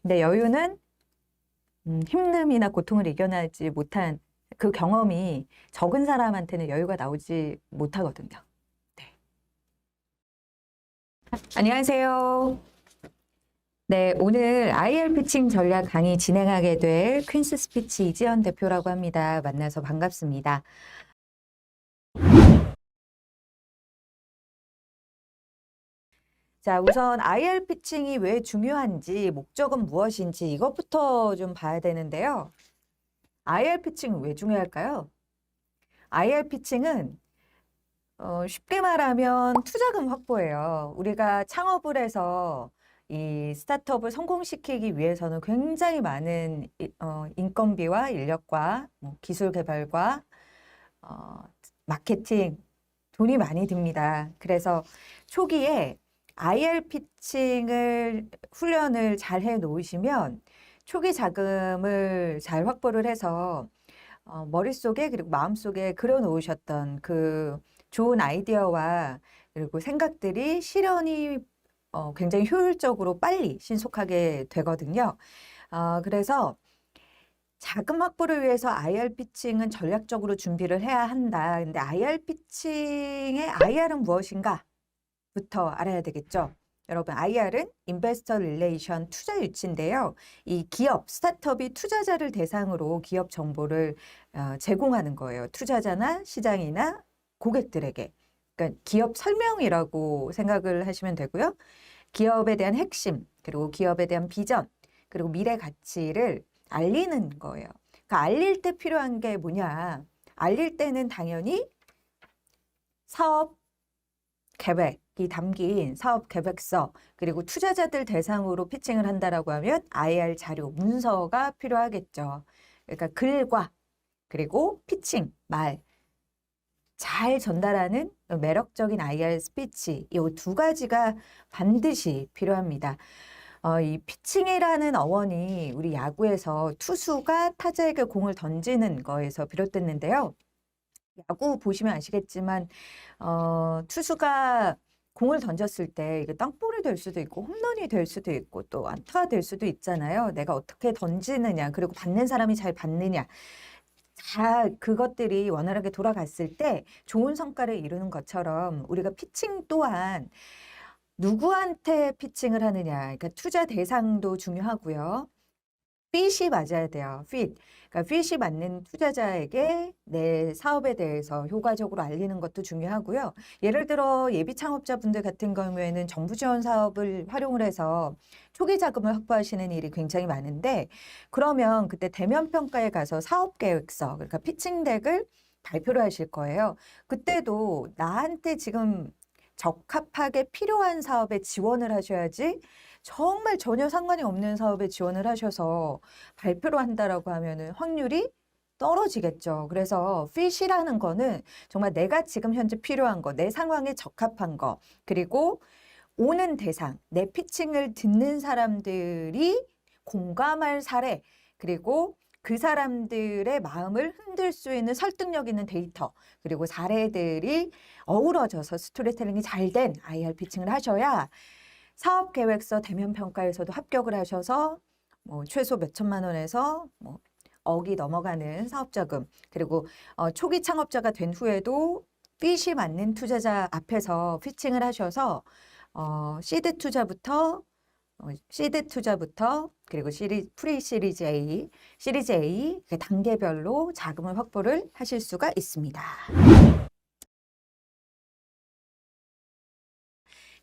근데 여유는 힘듦이나 고통을 이겨내지 못한 그 경험이 적은 사람한테는 여유가 나오지 못하거든요. 네. 안녕하세요. 네, 오늘 IR 피칭 전략 강의 진행하게 될 퀸스 스피치 이지연 대표라고 합니다. 만나서 반갑습니다. 자, 우선 IR 피칭이 왜 중요한지, 목적은 무엇인지 이것부터 좀 봐야 되는데요. IR 피칭은 왜 중요할까요? IR 피칭은 쉽게 말하면 투자금 확보예요. 우리가 창업을 해서 이 스타트업을 성공시키기 위해서는 굉장히 많은 인건비와 인력과 뭐 기술 개발과 어, 마케팅, 돈이 많이 듭니다. 그래서 초기에 IR 피칭을 훈련을 잘 해 놓으시면 초기 자금을 잘 확보를 해서 머릿속에 그리고 마음속에 그려 놓으셨던 그 좋은 아이디어와 그리고 생각들이 실현이 굉장히 효율적으로 빨리 신속하게 되거든요. 그래서 자금 확보를 위해서 IR 피칭은 전략적으로 준비를 해야 한다. 근데 IR 피칭의 IR은 무엇인가? 부터 알아야 되겠죠. 여러분, IR은 인베스터 릴레이션 투자 유치인데요. 이 기업, 스타트업이 투자자를 대상으로 기업 정보를 제공하는 거예요. 투자자나 시장이나 고객들에게. 그러니까 기업 설명이라고 생각을 하시면 되고요. 기업에 대한 핵심, 그리고 기업에 대한 비전, 그리고 미래 가치를 알리는 거예요. 그러니까 알릴 때 필요한 게 뭐냐? 알릴 때는 당연히 사업 계획이 담긴 사업 계획서, 그리고 투자자들 대상으로 피칭을 한다라고 하면 IR 자료, 문서가 필요하겠죠. 그러니까 글과 그리고 피칭, 말, 잘 전달하는 매력적인 IR 스피치, 이 두 가지가 반드시 필요합니다. 이 피칭이라는 어원이 우리 야구에서 투수가 타자에게 공을 던지는 거에서 비롯됐는데요. 야구 보시면 아시겠지만 투수가 공을 던졌을 때 이게 땅볼이 될 수도 있고 홈런이 될 수도 있고 또 안타가 될 수도 있잖아요. 내가 어떻게 던지느냐, 그리고 받는 사람이 잘 받느냐, 다 그것들이 원활하게 돌아갔을 때 좋은 성과를 이루는 것처럼 우리가 피칭 또한 누구한테 피칭을 하느냐, 그러니까 투자 대상도 중요하고요. 핏이 맞아야 돼요. 핏. 그러니까 핏이 맞는 투자자에게 내 사업에 대해서 효과적으로 알리는 것도 중요하고요. 예를 들어 예비 창업자분들 같은 경우에는 정부 지원 사업을 활용을 해서 초기 자금을 확보하시는 일이 굉장히 많은데, 그러면 그때 대면 평가에 가서 사업 계획서, 그러니까 피칭 덱을 발표를 하실 거예요. 그때도 나한테 지금 적합하게 필요한 사업에 지원을 하셔야지, 정말 전혀 상관이 없는 사업에 지원을 하셔서 발표를 한다라고 하면은 확률이 떨어지겠죠. 그래서 핏이라는 거는 정말 내가 지금 현재 필요한 거, 내 상황에 적합한 거, 그리고 오는 대상, 내 피칭을 듣는 사람들이 공감할 사례, 그리고 그 사람들의 마음을 흔들 수 있는 설득력 있는 데이터, 그리고 사례들이 어우러져서 스토리텔링이 잘 된 IR 피칭을 하셔야 사업 계획서 대면 평가에서도 합격을 하셔서 뭐 최소 몇 천만 원에서 뭐 억이 넘어가는 사업 자금, 그리고 초기 창업자가 된 후에도 핏이 맞는 투자자 앞에서 피칭을 하셔서 시드 투자부터 그리고 프리 시리즈 A, 시리즈 A 단계별로 자금을 확보를 하실 수가 있습니다.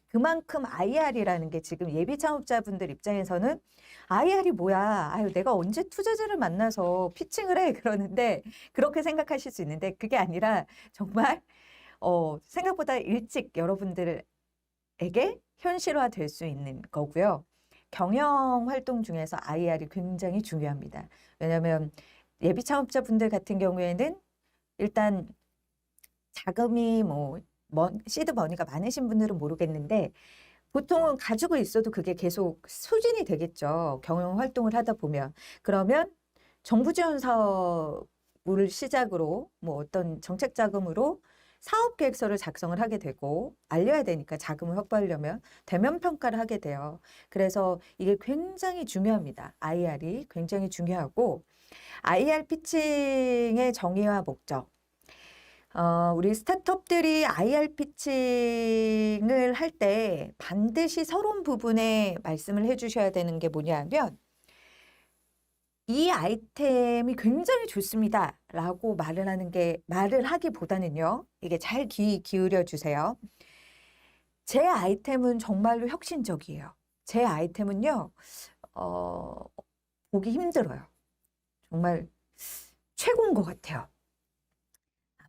그만큼 IR이라는 게 지금 예비 창업자분들 입장에서는 IR이 뭐야? 아유, 내가 언제 투자자를 만나서 피칭을 해? 그러는데 그렇게 생각하실 수 있는데 그게 아니라 정말 생각보다 일찍 여러분들에게 현실화 될 수 있는 거고요. 경영 활동 중에서 IR이 굉장히 중요합니다. 왜냐하면 예비 창업자분들 같은 경우에는 일단 자금이 시드 머니가 많으신 분들은 모르겠는데 보통은 가지고 있어도 그게 계속 소진이 되겠죠. 경영 활동을 하다 보면. 그러면 정부 지원 사업을 시작으로 뭐 어떤 정책 자금으로 사업 계획서를 작성을 하게 되고 알려야 되니까 자금을 확보하려면 대면 평가를 하게 돼요. 그래서 이게 굉장히 중요합니다. IR이 굉장히 중요하고 IR 피칭의 정의와 목적. 우리 스타트업들이 IR 피칭을 할 때 반드시 서론 부분에 말씀을 해주셔야 되는 게 뭐냐면 이 아이템이 굉장히 좋습니다. 라고 말을 하기보다는요. 이게 잘 귀 기울여 주세요. 제 아이템은 정말로 혁신적이에요. 제 아이템은요, 보기 힘들어요. 정말 최고인 것 같아요.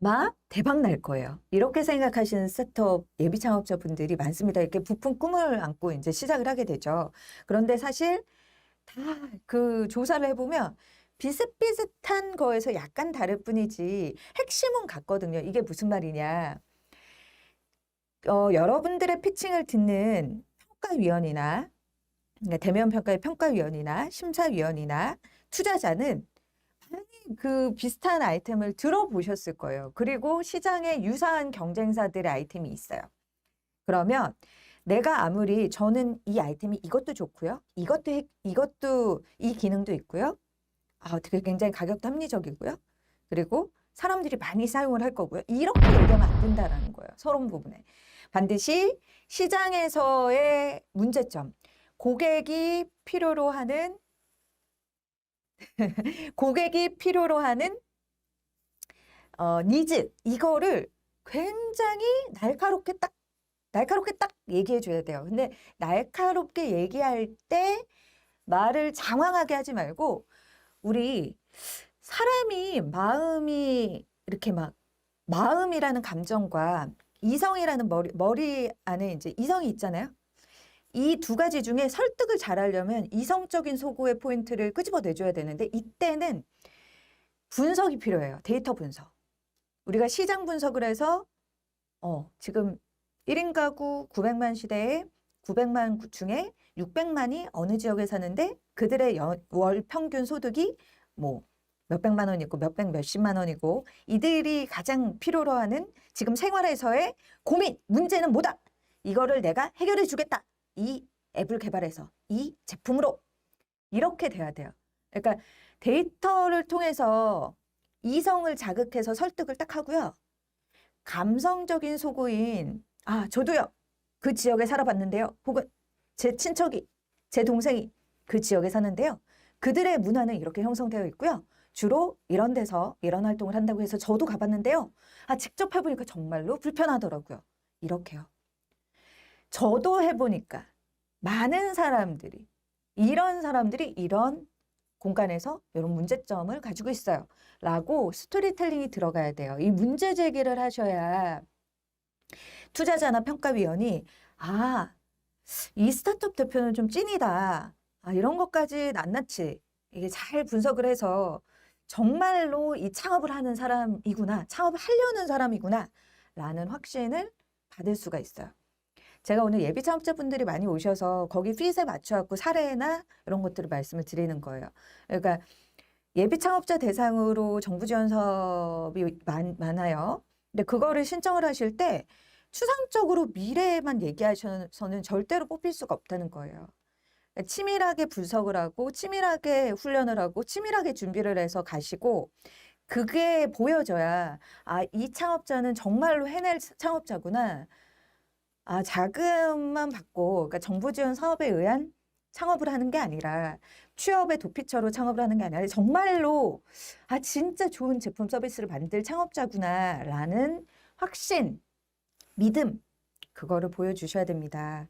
아마 대박 날 거예요. 이렇게 생각하시는 스타트업 예비 창업자분들이 많습니다. 이렇게 부푼 꿈을 안고 이제 시작을 하게 되죠. 그런데 사실 다 그 조사를 해보면 비슷비슷한 거에서 약간 다를 뿐이지 핵심은 같거든요. 이게 무슨 말이냐. 여러분들의 피칭을 듣는 평가위원이나 그러니까 대면 평가의 평가위원이나 심사위원이나 투자자는 많이 그 비슷한 아이템을 들어보셨을 거예요. 그리고 시장에 유사한 경쟁사들의 아이템이 있어요. 그러면 내가 아무리 저는 이 아이템이 이것도 좋고요. 이것도 이 기능도 있고요. 어떻게 굉장히 가격도 합리적이고요. 그리고 사람들이 많이 사용을 할 거고요. 이렇게 얘기하면 안 된다라는 거예요. 서론 부분에. 반드시 시장에서의 문제점, 고객이 필요로 하는 니즈 이거를 굉장히 날카롭게 딱 얘기해 줘야 돼요. 근데 날카롭게 얘기할 때 말을 장황하게 하지 말고 우리 사람이 마음이 이렇게 막 마음이라는 감정과 이성이라는 머리 안에 이제 이성이 있잖아요. 이 두 가지 중에 설득을 잘하려면 이성적인 소구의 포인트를 끄집어 내줘야 되는데 이때는 분석이 필요해요. 데이터 분석. 우리가 시장 분석을 해서 지금 1인 가구 900만 시대에 900만 중에 600만이 어느 지역에 사는데 그들의 월 평균 소득이 뭐 몇백만 원이고 몇십만 원이고 이들이 가장 필요로 하는 지금 생활에서의 고민, 문제는 뭐다? 이거를 내가 해결해 주겠다. 이 앱을 개발해서 이 제품으로 이렇게 돼야 돼요. 그러니까 데이터를 통해서 이성을 자극해서 설득을 딱 하고요. 감성적인 소구인 저도요. 그 지역에 살아봤는데요. 혹은 제 친척이, 제 동생이 그 지역에 사는데요. 그들의 문화는 이렇게 형성되어 있고요. 주로 이런 데서 이런 활동을 한다고 해서 저도 가봤는데요. 직접 해보니까 정말로 불편하더라고요. 이렇게요. 저도 해보니까 많은 사람들이 이런 공간에서 이런 문제점을 가지고 있어요. 라고 스토리텔링이 들어가야 돼요. 이 문제 제기를 하셔야 투자자나 평가위원이 이 스타트업 대표는 좀 찐이다. 이런 것까지 낱낱이 이게 잘 분석을 해서 정말로 이 창업을 하는 사람이구나. 창업을 하려는 사람이구나. 라는 확신을 받을 수가 있어요. 제가 오늘 예비 창업자분들이 많이 오셔서 거기 핏에 맞춰갖고 사례나 이런 것들을 말씀을 드리는 거예요. 그러니까 예비 창업자 대상으로 정부 지원 사업이 많아요. 근데 그거를 신청을 하실 때 추상적으로 미래에만 얘기하셔서는 절대로 뽑힐 수가 없다는 거예요. 치밀하게 분석을 하고 치밀하게 훈련을 하고 치밀하게 준비를 해서 가시고 그게 보여져야 이 창업자는 정말로 해낼 창업자구나. 자금만 받고 그러니까 정부 지원 사업에 의한 창업을 하는 게 아니라 취업의 도피처로 창업을 하는 게 아니라 정말로 진짜 좋은 제품 서비스를 만들 창업자구나라는 확신, 믿음 그거를 보여주셔야 됩니다.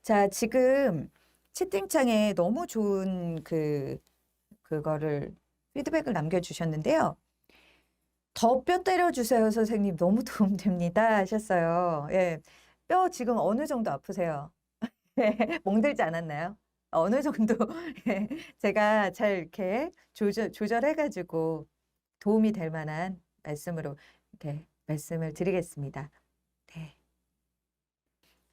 자, 지금 채팅창에 너무 좋은 그거를 피드백을 남겨주셨는데요. 더 뼈 때려주세요, 선생님. 너무 도움됩니다 하셨어요. 예, 뼈 지금 어느 정도 아프세요? 멍들지 않았나요? 어느 정도 제가 잘 이렇게 조절해가지고 도움이 될 만한 말씀으로 이렇게 말씀을 드리겠습니다. 네.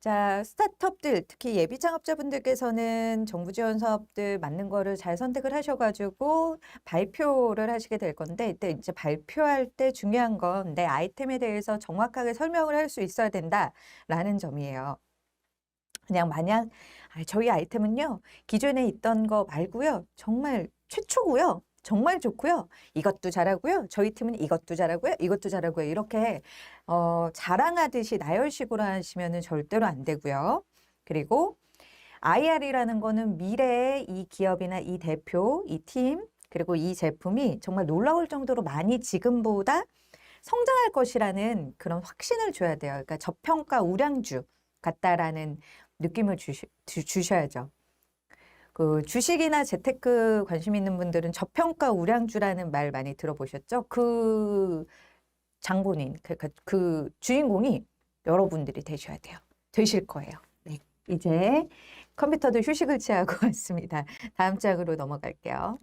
자, 스타트업들, 특히 예비 창업자분들께서는 정부 지원 사업들 맞는 거를 잘 선택을 하셔가지고 발표를 하시게 될 건데, 이때 이제 발표할 때 중요한 건 내 아이템에 대해서 정확하게 설명을 할 수 있어야 된다라는 점이에요. 그냥 마냥 저희 아이템은요, 기존에 있던 거 말고요, 정말 최초고요. 정말 좋고요. 이것도 잘하고요. 저희 팀은 이것도 잘하고요. 이것도 잘하고요. 이렇게 자랑하듯이 나열식으로 하시면은 절대로 안 되고요. 그리고 IR이라는 거는 미래의 이 기업이나 이 대표, 이 팀, 그리고 이 제품이 정말 놀라울 정도로 많이 지금보다 성장할 것이라는 그런 확신을 줘야 돼요. 그러니까 저평가 우량주 같다라는 느낌을 주셔야죠. 그 주식이나 재테크 관심 있는 분들은 저평가 우량주라는 말 많이 들어보셨죠? 그 장본인, 그 주인공이 여러분들이 되셔야 돼요. 되실 거예요. 네. 이제 컴퓨터도 휴식을 취하고 왔습니다. 다음 장으로 넘어갈게요.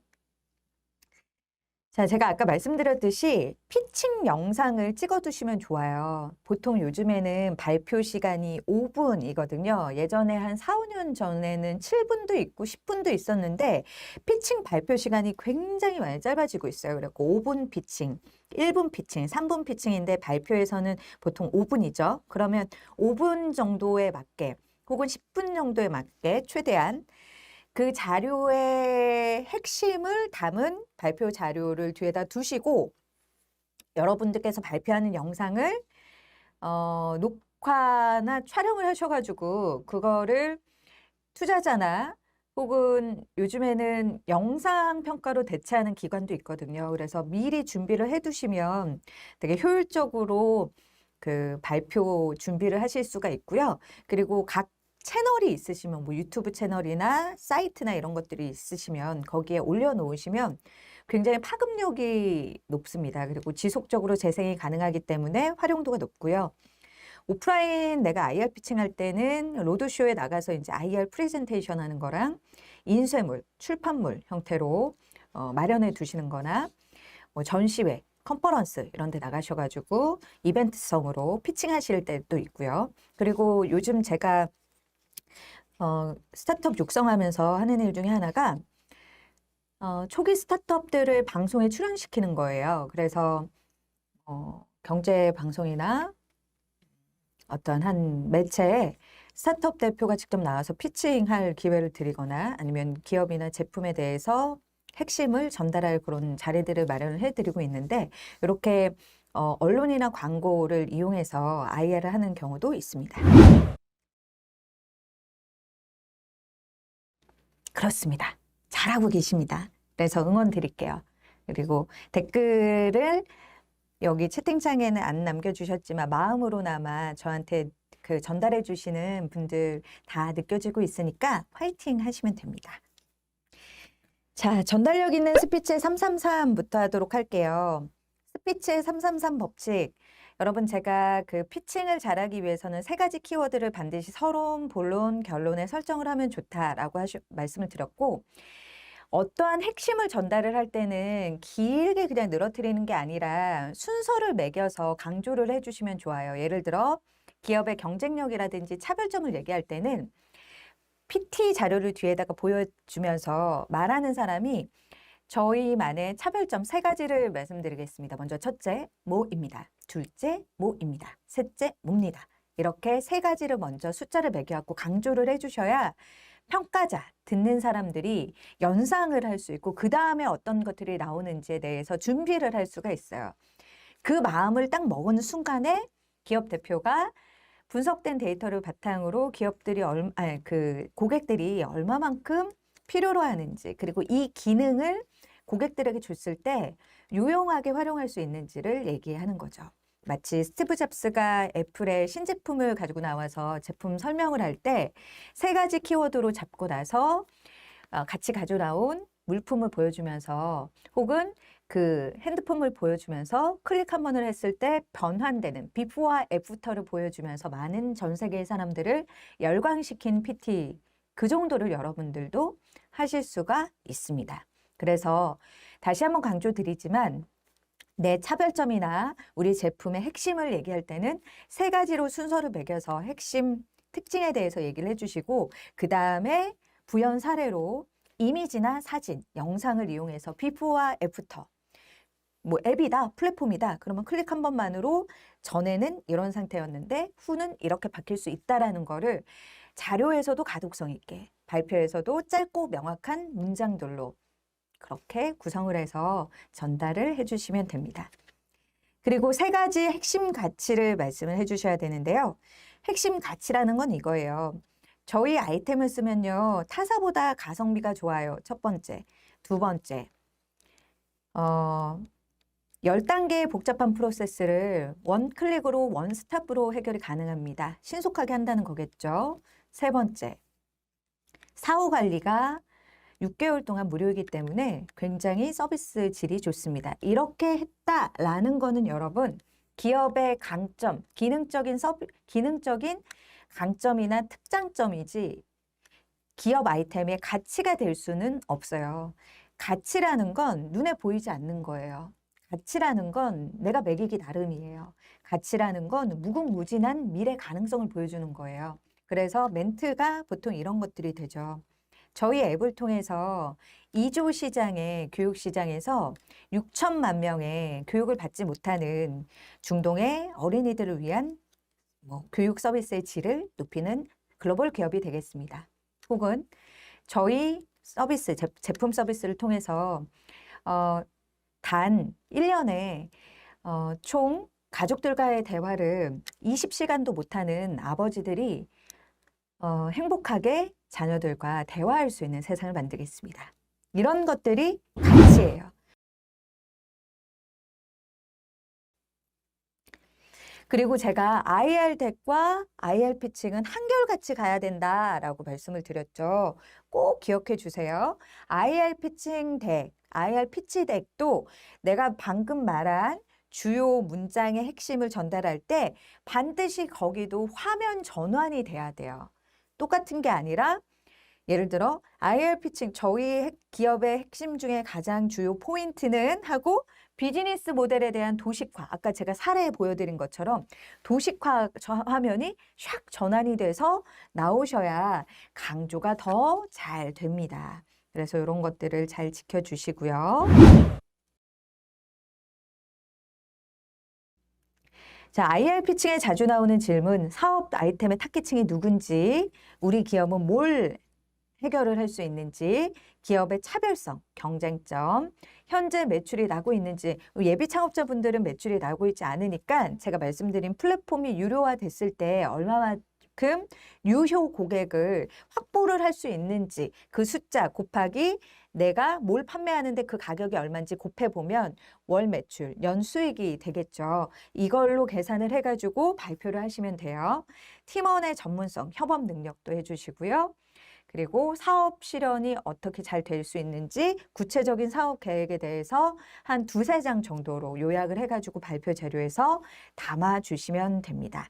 자, 제가 아까 말씀드렸듯이 피칭 영상을 찍어 두시면 좋아요. 보통 요즘에는 발표 시간이 5분이거든요. 예전에 한 4, 5년 전에는 7분도 있고 10분도 있었는데 피칭 발표 시간이 굉장히 많이 짧아지고 있어요. 그래서 5분 피칭, 1분 피칭, 3분 피칭인데 발표에서는 보통 5분이죠. 그러면 5분 정도에 맞게 혹은 10분 정도에 맞게 최대한 그 자료의 핵심을 담은 발표 자료를 뒤에다 두시고 여러분들께서 발표하는 영상을 녹화나 촬영을 하셔가지고 그거를 투자자나 혹은 요즘에는 영상 평가로 대체하는 기관도 있거든요. 그래서 미리 준비를 해두시면 되게 효율적으로 그 발표 준비를 하실 수가 있고요. 그리고 각 채널이 있으시면 뭐 유튜브 채널이나 사이트나 이런 것들이 있으시면 거기에 올려놓으시면 굉장히 파급력이 높습니다. 그리고 지속적으로 재생이 가능하기 때문에 활용도가 높고요. 오프라인 내가 IR 피칭할 때는 로드쇼에 나가서 이제 IR 프레젠테이션 하는 거랑 인쇄물, 출판물 형태로 마련해 두시는 거나 뭐 전시회, 컨퍼런스 이런 데 나가셔가지고 이벤트성으로 피칭하실 때도 있고요. 그리고 요즘 제가 스타트업 육성하면서 하는 일 중에 하나가 초기 스타트업들을 방송에 출연시키는 거예요. 그래서 경제 방송이나 어떤 한 매체에 스타트업 대표가 직접 나와서 피칭할 기회를 드리거나 아니면 기업이나 제품에 대해서 핵심을 전달할 그런 자리들을 마련을 해드리고 있는데 이렇게 언론이나 광고를 이용해서 IR을 하는 경우도 있습니다. 그렇습니다. 잘하고 계십니다. 그래서 응원 드릴게요. 그리고 댓글을 여기 채팅창에는 안 남겨주셨지만 마음으로나마 저한테 그 전달해 주시는 분들 다 느껴지고 있으니까 화이팅 하시면 됩니다. 자, 전달력 있는 스피치 333부터 하도록 할게요. 스피치 333 법칙. 여러분 제가 그 피칭을 잘하기 위해서는 3가지 키워드를 반드시 서론, 본론, 결론에 설정을 하면 좋다라고 말씀을 드렸고 어떠한 핵심을 전달을 할 때는 길게 그냥 늘어뜨리는 게 아니라 순서를 매겨서 강조를 해주시면 좋아요. 예를 들어 기업의 경쟁력이라든지 차별점을 얘기할 때는 PT 자료를 뒤에다가 보여주면서 말하는 사람이 저희만의 차별점 3가지를 말씀드리겠습니다. 먼저 첫째, 뭐입니다. 둘째, 뭐입니다. 셋째, 뭡니다. 이렇게 3가지를 먼저 숫자를 매겨갖고 강조를 해주셔야 평가자, 듣는 사람들이 연상을 할 수 있고 그 다음에 어떤 것들이 나오는지에 대해서 준비를 할 수가 있어요. 그 마음을 딱 먹은 순간에 기업 대표가 분석된 데이터를 바탕으로 기업들이 고객들이 얼마만큼 필요로 하는지 그리고 이 기능을 고객들에게 줬을 때 유용하게 활용할 수 있는지를 얘기하는 거죠. 마치 스티브 잡스가 애플의 신제품을 가지고 나와서 제품 설명을 할 때 3가지 키워드로 잡고 나서 같이 가져 나온 물품을 보여주면서 혹은 그 핸드폰을 보여주면서 클릭 한 번을 했을 때 변환되는 비포와 애프터를 보여주면서 많은 전 세계의 사람들을 열광시킨 PT 그 정도를 여러분들도 하실 수가 있습니다. 그래서 다시 한번 강조드리지만 내 차별점이나 우리 제품의 핵심을 얘기할 때는 3가지로 순서를 매겨서 핵심 특징에 대해서 얘기를 해주시고 그 다음에 부연 사례로 이미지나 사진, 영상을 이용해서 비포와 애프터 뭐 앱이다, 플랫폼이다. 그러면 클릭 한 번만으로 전에는 이런 상태였는데 후는 이렇게 바뀔 수 있다라는 거를 자료에서도 가독성 있게, 발표에서도 짧고 명확한 문장들로 그렇게 구성을 해서 전달을 해주시면 됩니다. 그리고 세 가지 핵심 가치를 말씀을 해주셔야 되는데요. 핵심 가치라는 건 이거예요. 저희 아이템을 쓰면요. 타사보다 가성비가 좋아요. 첫 번째. 두 번째. 10단계의 복잡한 프로세스를 원클릭으로 원스톱으로 해결이 가능합니다. 신속하게 한다는 거겠죠. 세 번째, 사후 관리가 6개월 동안 무료이기 때문에 굉장히 서비스 질이 좋습니다. 이렇게 했다라는 거는 여러분, 기업의 강점, 기능적인 강점이나 특장점이지 기업 아이템의 가치가 될 수는 없어요. 가치라는 건 눈에 보이지 않는 거예요. 가치라는 건 내가 매기기 나름이에요. 가치라는 건 무궁무진한 미래 가능성을 보여주는 거예요. 그래서 멘트가 보통 이런 것들이 되죠. 저희 앱을 통해서 2조 시장의 교육 시장에서 6천만 명의 교육을 받지 못하는 중동의 어린이들을 위한 교육 서비스의 질을 높이는 글로벌 기업이 되겠습니다. 혹은 저희 서비스, 제품 서비스를 통해서 단 1년에 총 가족들과의 대화를 20시간도 못하는 아버지들이 행복하게 자녀들과 대화할 수 있는 세상을 만들겠습니다. 이런 것들이 가치예요. 그리고 제가 IR 덱과 IR 피칭은 한결같이 가야 된다라고 말씀을 드렸죠. 꼭 기억해 주세요. IR 피칭 덱, IR 피치 덱도 내가 방금 말한 주요 문장의 핵심을 전달할 때 반드시 거기도 화면 전환이 돼야 돼요. 똑같은 게 아니라 예를 들어 IR 피칭, 저희 기업의 핵심 중에 가장 주요 포인트는 하고 비즈니스 모델에 대한 도식화, 아까 제가 사례 보여드린 것처럼 도식화 화면이 샥 전환이 돼서 나오셔야 강조가 더 잘 됩니다. 그래서 이런 것들을 잘 지켜주시고요. 자, IR 피칭에 자주 나오는 질문, 사업 아이템의 타깃층이 누군지, 우리 기업은 뭘 해결을 할 수 있는지, 기업의 차별성, 경쟁점, 현재 매출이 나고 있는지, 예비 창업자분들은 매출이 나고 있지 않으니까 제가 말씀드린 플랫폼이 유료화됐을 때 얼마만큼 유효 고객을 확보를 할 수 있는지 그 숫자 곱하기 내가 뭘 판매하는데 그 가격이 얼마인지 곱해보면 월 매출, 연 수익이 되겠죠. 이걸로 계산을 해가지고 발표를 하시면 돼요. 팀원의 전문성, 협업 능력도 해주시고요. 그리고 사업 실현이 어떻게 잘 될 수 있는지 구체적인 사업 계획에 대해서 한 두세 장 정도로 요약을 해가지고 발표 자료에서 담아주시면 됩니다.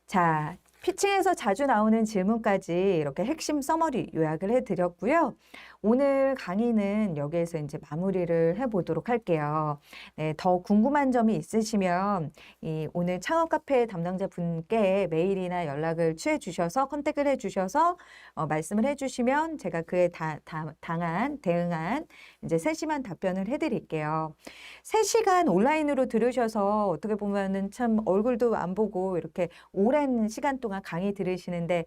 자, 피칭에서 자주 나오는 질문까지 이렇게 핵심 서머리 요약을 해드렸고요. 오늘 강의는 여기에서 이제 마무리를 해보도록 할게요. 네, 더 궁금한 점이 있으시면 오늘 창업 카페 담당자 분께 메일이나 연락을 취해 주셔서 컨택을 해 주셔서 말씀을 해 주시면 제가 그에 대응한 이제 세심한 답변을 해드릴게요. 3시간 온라인으로 들으셔서 어떻게 보면은 참 얼굴도 안 보고 이렇게 오랜 시간 동안 강의 들으시는데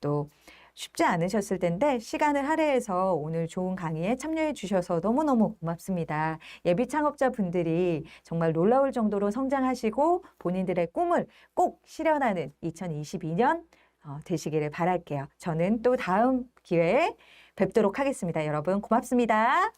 또 쉽지 않으셨을 텐데 시간을 할애해서 오늘 좋은 강의에 참여해 주셔서 너무너무 고맙습니다. 예비 창업자분들이 정말 놀라울 정도로 성장하시고 본인들의 꿈을 꼭 실현하는 2022년 되시기를 바랄게요. 저는 또 다음 기회에 뵙도록 하겠습니다. 여러분 고맙습니다.